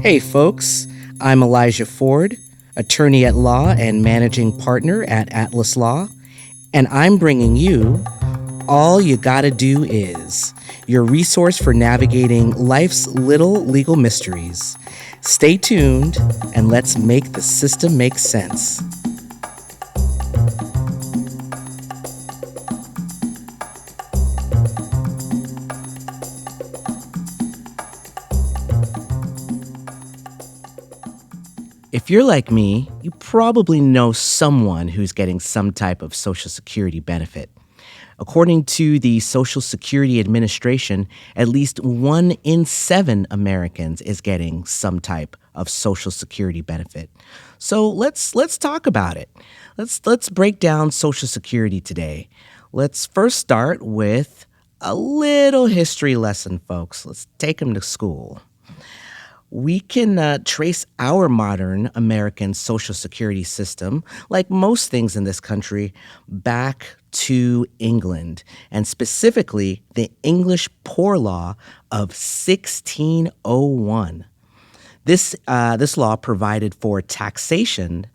Hey, folks, I'm Elijah Ford, attorney at law and managing partner at Atlas Law, and I'm bringing you All You Gotta Do Is, your resource for navigating life's little legal mysteries. Stay tuned and let's make the system make sense. If you're like me, you probably know someone who's getting some type of Social Security benefit. According to the Social Security Administration, at least 1 in 7 Americans is getting some type of Social Security benefit. So let's talk about it. Let's break down Social Security today. Let's first start with a little history lesson, folks. Let's take them to school. We can trace our modern American Social Security system, like most things in this country, back to England, and specifically the English Poor Law of 1601. This law provided for taxation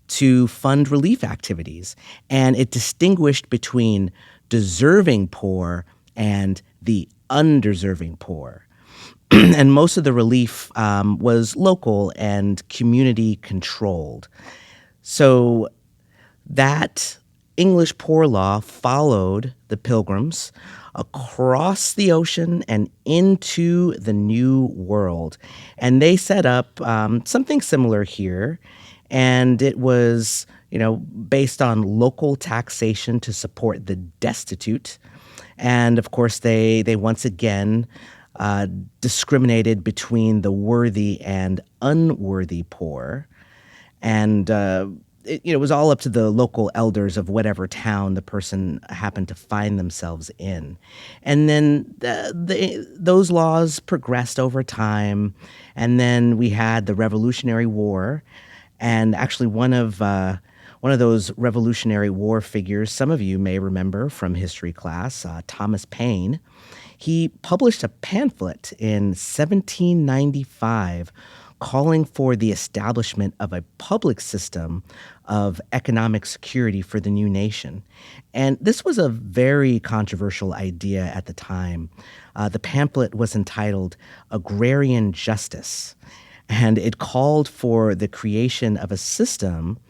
to fund relief activities, and it distinguished between deserving poor and the undeserving poor. And most of the relief was local and community controlled. So that English poor law followed the Pilgrims across the ocean and into the New World. And they set up something similar here. And it was, based on local taxation to support the destitute. And of course, they once again discriminated between the worthy and unworthy poor. And it was all up to the local elders of whatever town the person happened to find themselves in. And then those laws progressed over time. And then we had the Revolutionary War. And actually, one of those Revolutionary War figures, some of you may remember from history class, Thomas Paine. He published a pamphlet in 1795 calling for the establishment of a public system of economic security for the new nation. And this was a very controversial idea at the time. The pamphlet was entitled Agrarian Justice, and it called for the creation of a system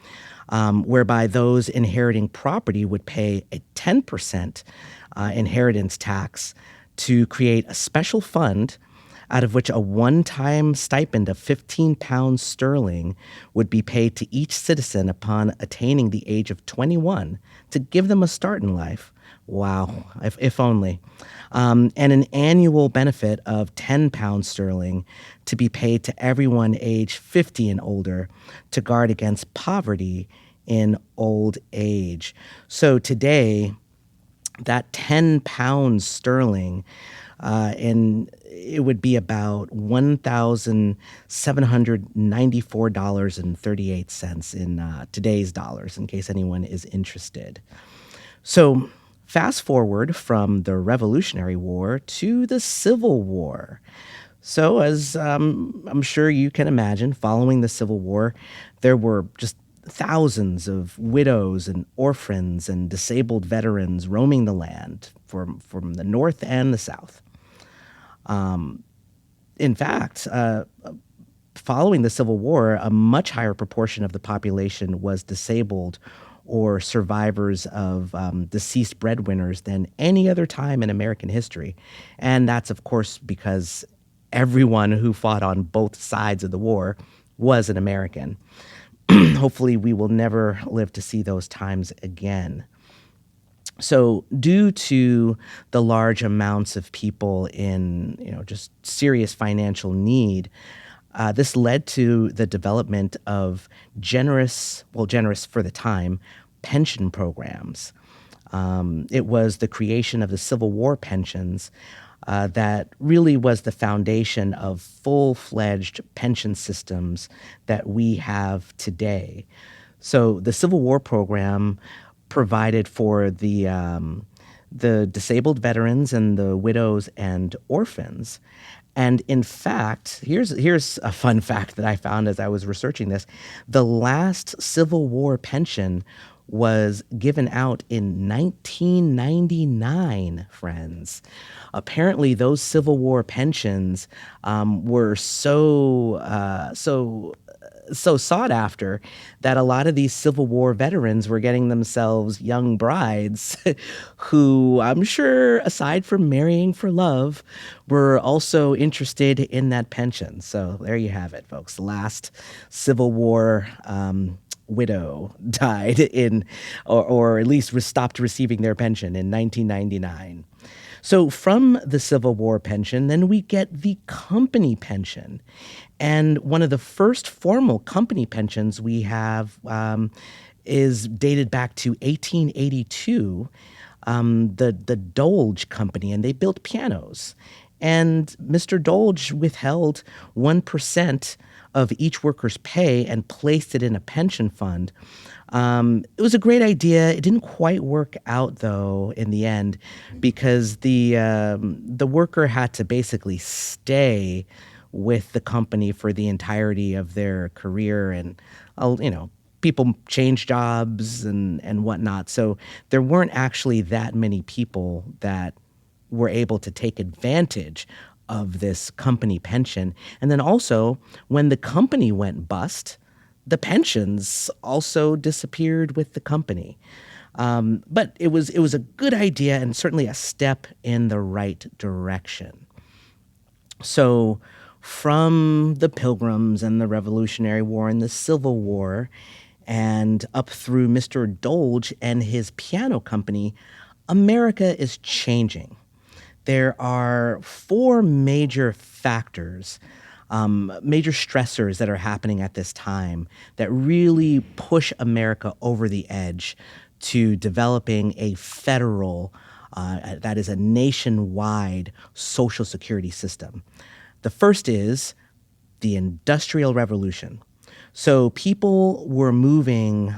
whereby those inheriting property would pay a 10% inheritance tax to create a special fund out of which a one-time stipend of 15 pounds sterling would be paid to each citizen upon attaining the age of 21 to give them a start in life. Wow, if only. And an annual benefit of 10 pounds sterling to be paid to everyone age 50 and older to guard against poverty in old age. So today, that 10 pounds sterling, and it would be about $1,794.38 in today's dollars, in case anyone is interested. So fast forward from the Revolutionary War to the Civil War. So as I'm sure you can imagine, following the Civil War, there were just thousands of widows and orphans and disabled veterans roaming the land from the North and the South. In fact, following the Civil War, a much higher proportion of the population was disabled or survivors of deceased breadwinners than any other time in American history. And that's, of course, because everyone who fought on both sides of the war was an American. Hopefully, we will never live to see those times again. So, due to the large amounts of people in, just serious financial need, this led to the development of generous for the time, pension programs. It was the creation of the Civil War pensions that really was the foundation of full-fledged pension systems that we have today. So the Civil War program provided for the disabled veterans and the widows and orphans. And in fact, here's a fun fact that I found as I was researching this. The last Civil War pension was given out in 1999, friends. Apparently, those Civil War pensions were so sought after that a lot of these Civil War veterans were getting themselves young brides who I'm sure, aside from marrying for love, were also interested in that pension. So there you have it, folks. The last Civil War widow died or at least stopped receiving their pension in 1999. So from the Civil War pension, then we get the company pension. And one of the first formal company pensions we have is dated back to 1882, the Dolge Company, and they built pianos. And Mr. Dolge withheld 1% of each worker's pay and placed it in a pension fund. It was a great idea. It didn't quite work out though in the end because the worker had to basically stay with the company for the entirety of their career, and people change jobs and whatnot. So there weren't actually that many people that were able to take advantage of this company pension. And then also, when the company went bust, the pensions also disappeared with the company. But it was a good idea and certainly a step in the right direction. So, from the Pilgrims and the Revolutionary War and the Civil War, and up through Mr. Dolge and his piano company, America is changing. There are four major factors, major stressors that are happening at this time that really push America over the edge to developing a federal, that is a nationwide social security system. The first is the Industrial Revolution. So people were moving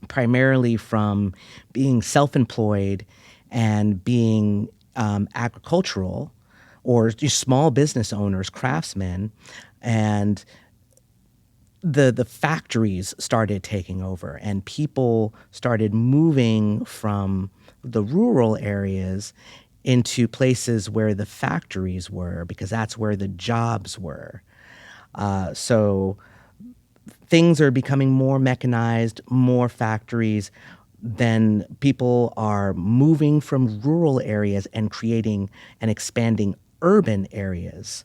primarily from being self-employed and being agricultural or just small business owners, craftsmen, and the factories started taking over and people started moving from the rural areas into places where the factories were because that's where the jobs were. So things are becoming more mechanized, more factories. Then people are moving from rural areas and creating and expanding urban areas.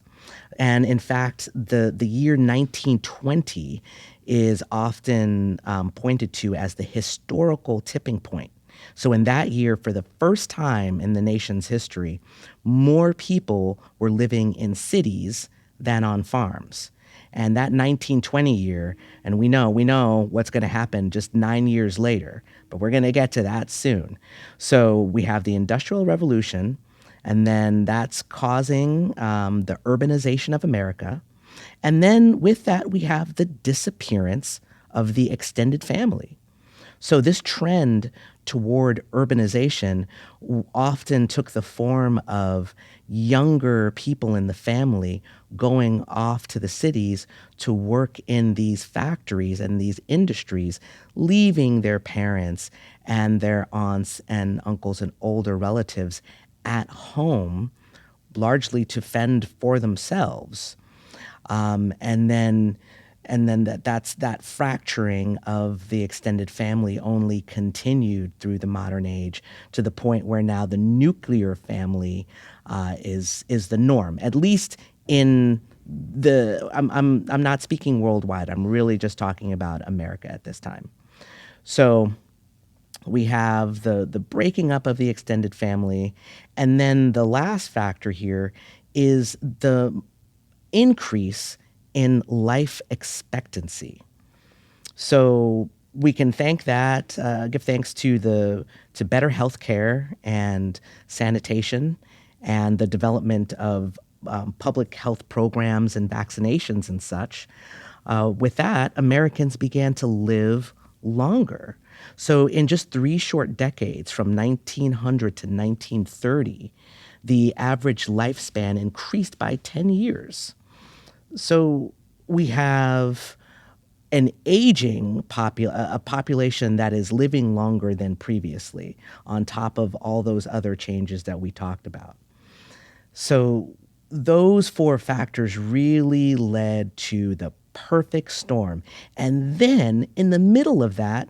And in fact, the year 1920 is often pointed to as the historical tipping point. So in that year, for the first time in the nation's history, more people were living in cities than on farms. And that 1920 year, and we know what's going to happen just 9 years later, but we're going to get to that soon. So we have the Industrial Revolution, and then that's causing the urbanization of America. And then with that, we have the disappearance of the extended family. So this trend toward urbanization often took the form of younger people in the family going off to the cities to work in these factories and these industries, leaving their parents and their aunts and uncles and older relatives at home, largely to fend for themselves. And then that fracturing of the extended family only continued through the modern age to the point where now the nuclear family is the norm, at least in the I'm not speaking worldwide. I'm really just talking about America at this time. So we have the breaking up of the extended family, and then the last factor here is the increase in life expectancy. So we can give thanks to better health care and sanitation and the development of public health programs and vaccinations and such. With that, Americans began to live longer. So in just 3 short decades, from 1900 to 1930, the average lifespan increased by 10 years. So we have an aging a population that is living longer than previously, on top of all those other changes that we talked about. So those four factors really led to the perfect storm. And then in the middle of that,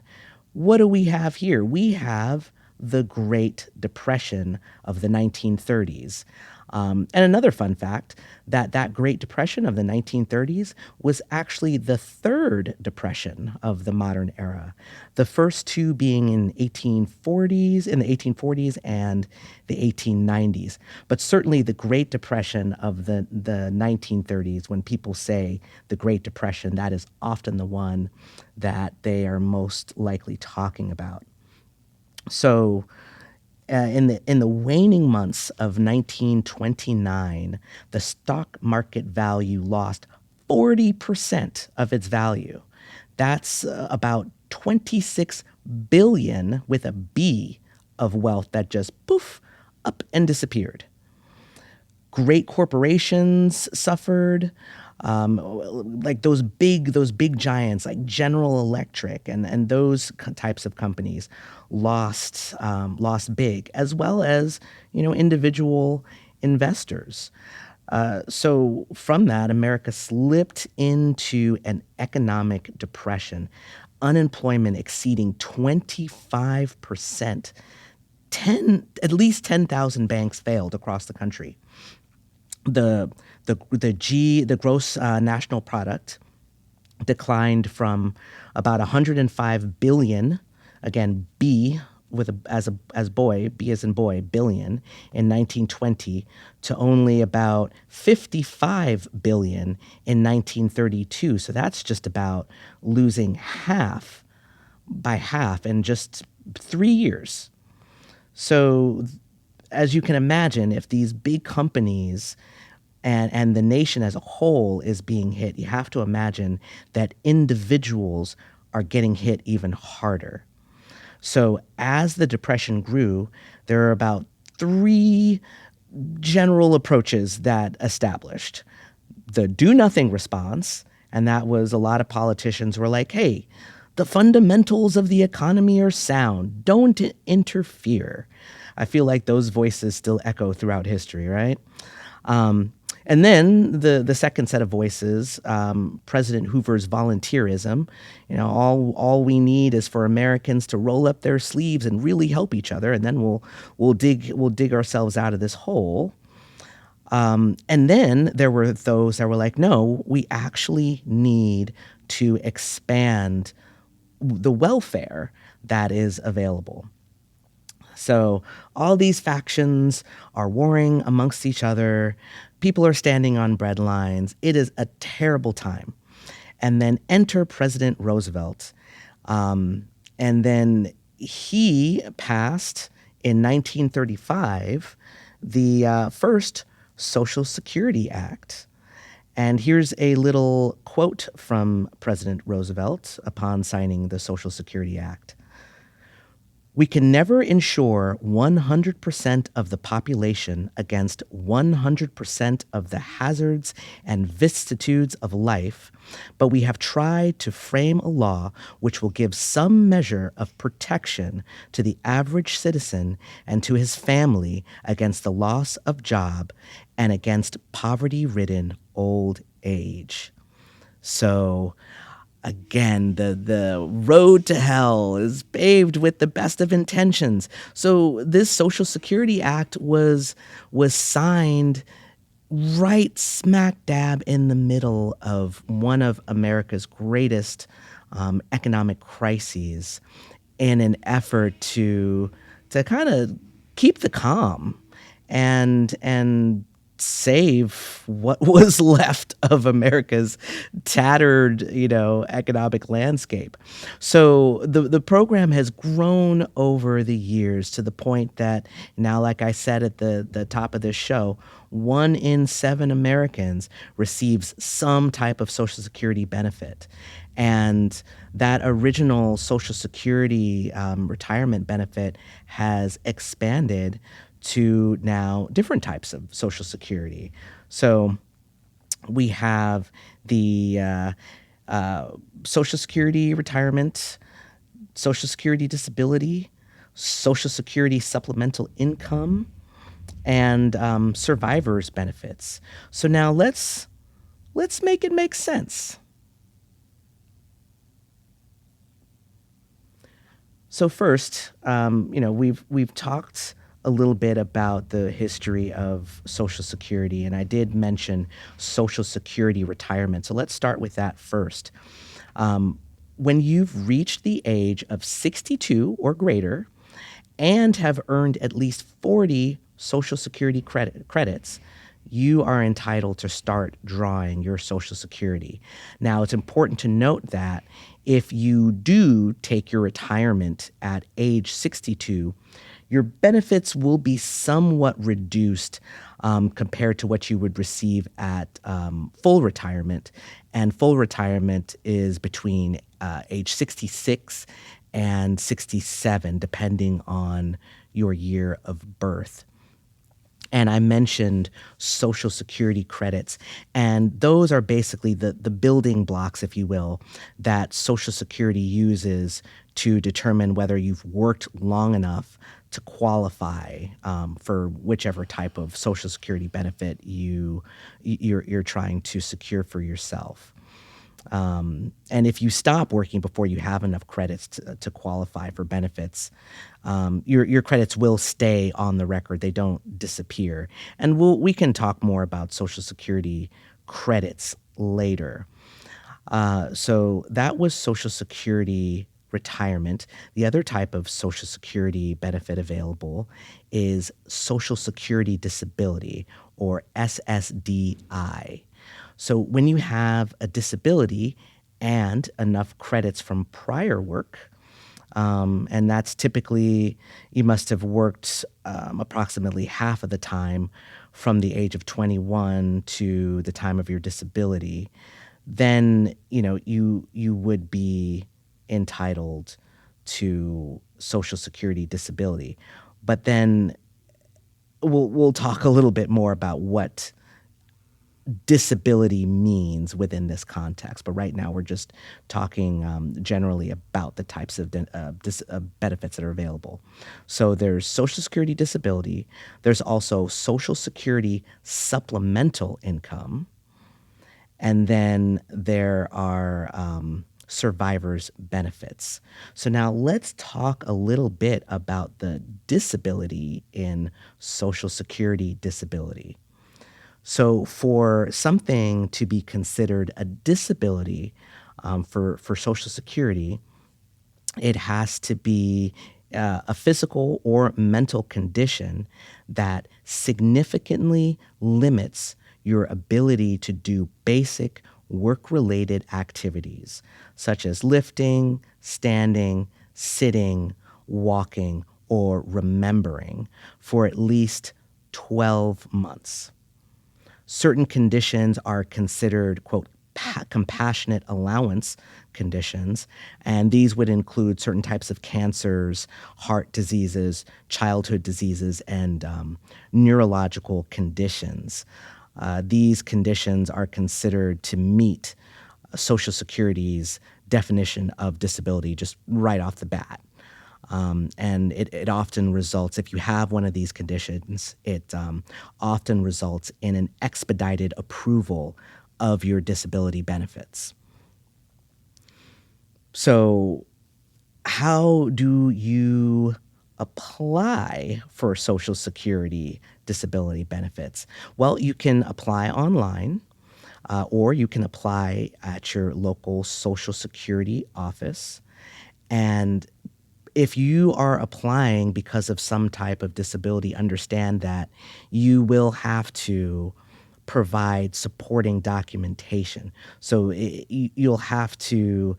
what do we have here? We have the Great Depression of the 1930s. And another fun fact, that Great Depression of the 1930s was actually the third depression of the modern era. The first two being in the 1840s and the 1890s. But certainly the Great Depression of the 1930s, when people say the Great Depression, that is often the one that they are most likely talking about. So in the waning months of 1929, the stock market value lost 40% of its value. That's about 26 billion with a B of wealth that just poof up and disappeared. Great corporations suffered, like those big giants like General Electric and those types of companies lost big, as well as individual investors. So from that, America slipped into an economic depression, unemployment exceeding 25%. At least 10,000 banks failed across the country. The gross national product declined from about 105 billion, again B with B as in boy, billion, in 1920, to only about 55 billion in 1932. So that's just about losing by half in just 3 years. So as you can imagine, if these big companies and the nation as a whole is being hit, you have to imagine that individuals are getting hit even harder. So as the Depression grew, there are about three general approaches that established. The do nothing response, and that was a lot of politicians were like, hey, the fundamentals of the economy are sound. Don't interfere. I feel like those voices still echo throughout history, right? And then the second set of voices, President Hoover's volunteerism. All we need is for Americans to roll up their sleeves and really help each other, and then we'll dig ourselves out of this hole. And then there were those that were like, no, we actually need to expand the welfare that is available. So all these factions are warring amongst each other. People are standing on breadlines. It is a terrible time. And then enter President Roosevelt. And then he passed in 1935 the first Social Security Act. And here's a little quote from President Roosevelt upon signing the Social Security Act. We can never ensure 100% of the population against 100% of the hazards and vicissitudes of life, but we have tried to frame a law which will give some measure of protection to the average citizen and to his family against the loss of job and against poverty-ridden old age. So again, the road to hell is paved with the best of intentions. So this Social Security Act was signed right smack dab in the middle of one of America's greatest economic crises, in an effort to kind of keep the calm and save what was left of America's tattered, economic landscape. So the program has grown over the years to the point that now, like I said at the top of this show, 1 in 7 Americans receives some type of Social Security benefit. And that original Social Security retirement benefit has expanded to now different types of Social Security. So we have the Social Security retirement, Social Security disability, Social Security supplemental income, and survivors benefits. So now let's make it make sense. So first, we've talked a little bit about the history of Social Security, and I did mention Social Security retirement. So let's start with that first. When you've reached the age of 62 or greater and have earned at least 40 Social Security credits, you are entitled to start drawing your Social Security. Now, it's important to note that if you do take your retirement at age 62, your benefits will be somewhat reduced compared to what you would receive at full retirement. And full retirement is between age 66 and 67, depending on your year of birth. And I mentioned Social Security credits, and those are basically the building blocks, if you will, that Social Security uses to determine whether you've worked long enough to qualify for whichever type of Social Security benefit you're trying to secure for yourself. And if you stop working before you have enough credits to qualify for benefits, your credits will stay on the record. They don't disappear. And we can talk more about Social Security credits later. So that was Social Security retirement. The other type of Social Security benefit available is Social Security disability, or SSDI. So when you have a disability and enough credits from prior work, and that's typically you must have worked approximately half of the time from the age of 21 to the time of your disability, then you would be entitled to Social Security disability. But then we'll talk a little bit more about what disability means within this context. But right now, we're just talking generally about the types of benefits that are available. So there's Social Security disability. There's also Social Security supplemental income. And then there are survivors benefits. So now let's talk a little bit about the disability in Social Security disability. So for something to be considered a disability for Social Security, it has to be a physical or mental condition that significantly limits your ability to do basic work-related activities, such as lifting, standing, sitting, walking, or remembering for at least 12 months. Certain conditions are considered, quote, compassionate allowance conditions, and these would include certain types of cancers, heart diseases, childhood diseases, and neurological conditions. These conditions are considered to meet Social Security's definition of disability just right off the bat. And it often results, if you have one of these conditions, it often results in an expedited approval of your disability benefits. So how do you apply for Social Security disability benefits? Well, you can apply online, or you can apply at your local Social Security office. And if you are applying because of some type of disability, understand that you will have to provide supporting documentation. So you'll have to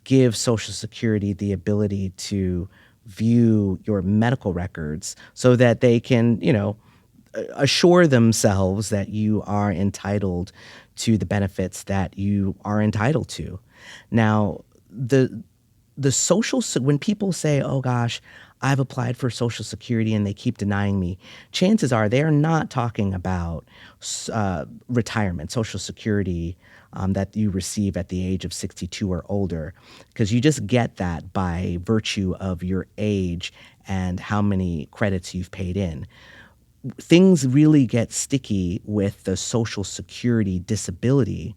give Social Security the ability to view your medical records so that they can, assure themselves that you are entitled to the benefits that you are entitled to. Now, when people say, "Oh gosh, I've applied for Social Security and they keep denying me," chances are they are not talking about retirement, Social Security that you receive at the age of 62 or older, because you just get that by virtue of your age and how many credits you've paid in. Things really get sticky with the Social Security disability,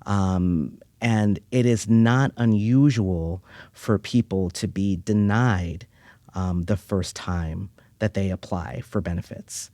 and it is not unusual for people to be denied the first time that they apply for benefits.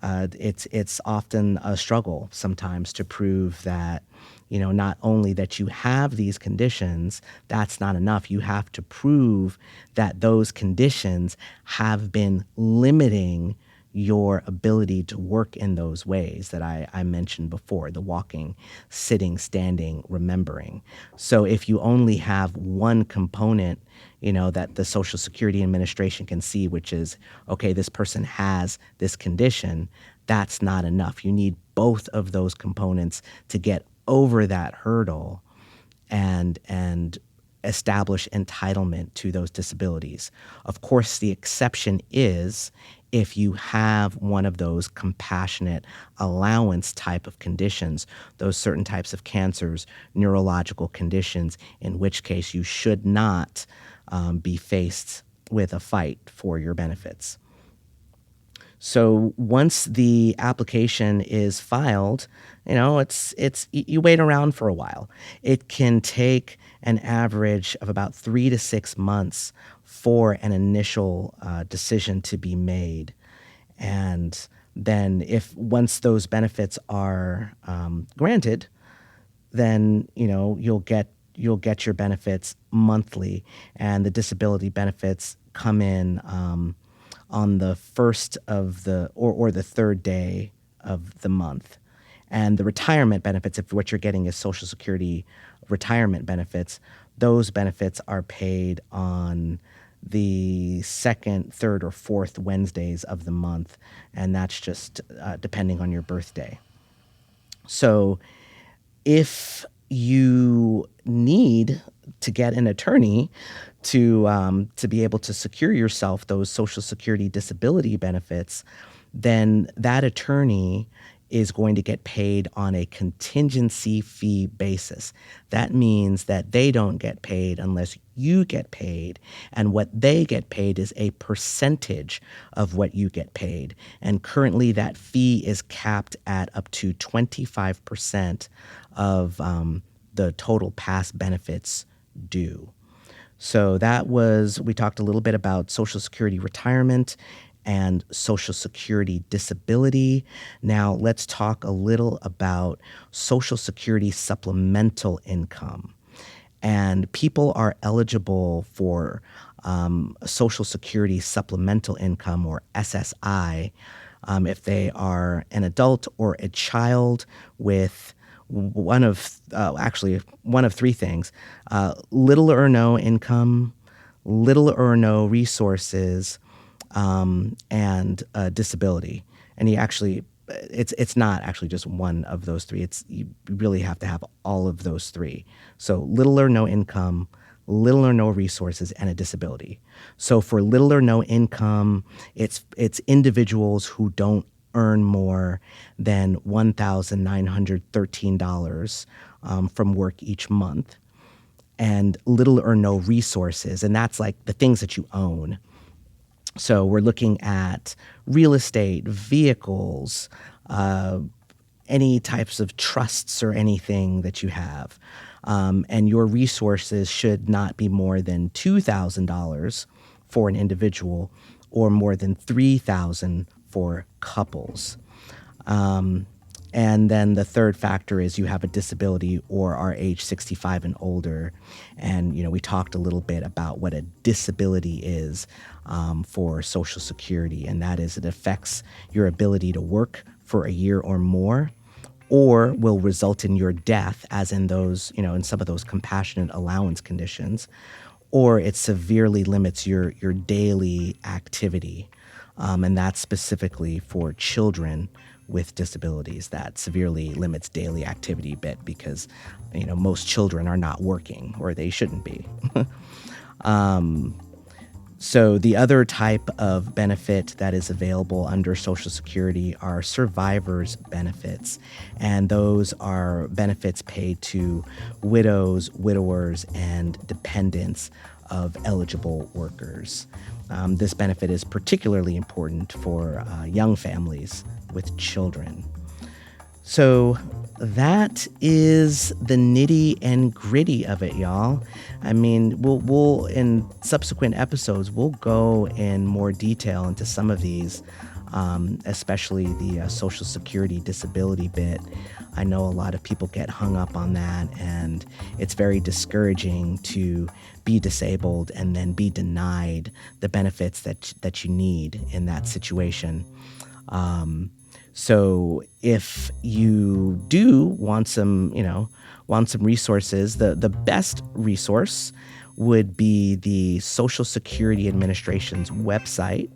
It's often a struggle sometimes to prove that, not only that you have these conditions, that's not enough. You have to prove that those conditions have been limiting your ability to work in those ways that I mentioned before, the walking, sitting, standing, remembering. So if you only have one component, that the Social Security Administration can see, which is, okay, this person has this condition, that's not enough. You need both of those components to get over that hurdle and establish entitlement to those disabilities. Of course, the exception is if you have one of those compassionate allowance type of conditions, those certain types of cancers, neurological conditions, in which case you should not be faced with a fight for your benefits. So once the application is filed, you wait around for a while. It can take an average of about 3 to 6 months for an initial decision to be made, and then if once those benefits are granted, then you'll get your benefits monthly, and the disability benefits come in on the first of the or the third day of the month. And the retirement benefits, if what you're getting is Social Security retirement benefits, those benefits are paid on the second, third, or fourth Wednesdays of the month, and that's just depending on your birthday. So if you need to get an attorney to be able to secure yourself those Social Security disability benefits, then that attorney is going to get paid on a contingency fee basis. That means that they don't get paid unless you get paid, and what they get paid is a percentage of what you get paid. And currently that fee is capped at up to 25% of the total past benefits due. So we talked a little bit about Social Security retirement and Social Security disability. Now let's talk a little about Social Security supplemental income. And people are eligible for Social Security supplemental income, or SSI, if they are an adult or a child with one of three things: little or no income, little or no resources, and disability. And it's not actually just one of those three. You really have to have all of those three. So little or no income, little or no resources, and a disability. So for little or no income, it's individuals who don't earn more than $1,913 from work each month, and little or no resources, and that's like the things that you own. So we're looking at real estate, vehicles, any types of trusts or anything that you have. And your resources should not be more than $2,000 for an individual, or more than $3,000 for couples. And then the third factor is you have a disability or are age 65 and older. And, we talked a little bit about what a disability is for Social Security, and that is it affects your ability to work for a year or more, or will result in your death, as in those, in some of those compassionate allowance conditions, or it severely limits your daily activity. And that's specifically for children with disabilities. That severely limits daily activity bit because, most children are not working, or they shouldn't be. So the other type of benefit that is available under Social Security are survivors benefits, and those are benefits paid to widows, widowers, and dependents of eligible workers. This benefit is particularly important for young families with children. So that is the nitty and gritty of it, y'all. I mean, we'll in subsequent episodes we'll go in more detail into some of these, especially the Social Security disability bit. I know a lot of people get hung up on that, and it's very discouraging to be disabled and then be denied the benefits that you need in that situation. So if you do want some resources, the best resource would be the Social Security Administration's website,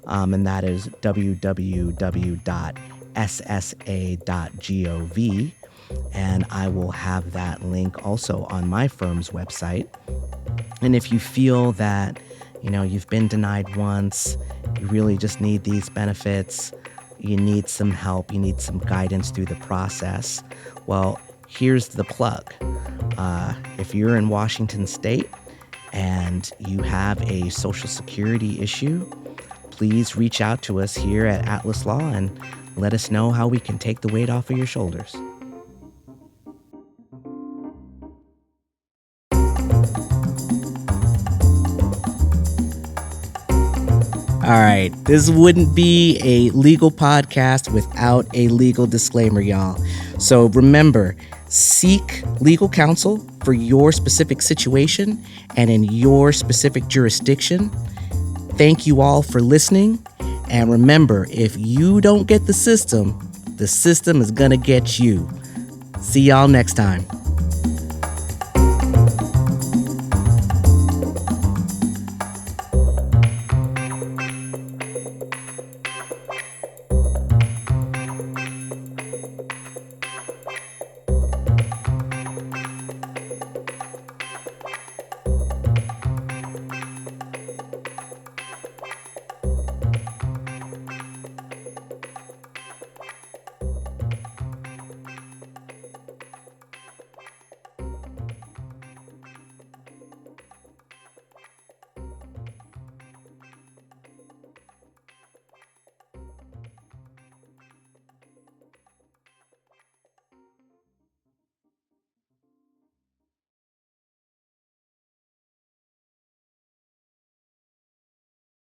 and that is www.ssa.gov. And I will have that link also on my firm's website. And if you feel that, you've been denied once, you really just need these benefits, you need some help, you need some guidance through the process, well, here's the plug. If you're in Washington State and you have a Social Security issue, please reach out to us here at Atlas Law and let us know how we can take the weight off of your shoulders. All right, this wouldn't be a legal podcast without a legal disclaimer, y'all. So remember, seek legal counsel for your specific situation and in your specific jurisdiction. Thank you all for listening. And remember, if you don't get the system is going to get you. See y'all next time.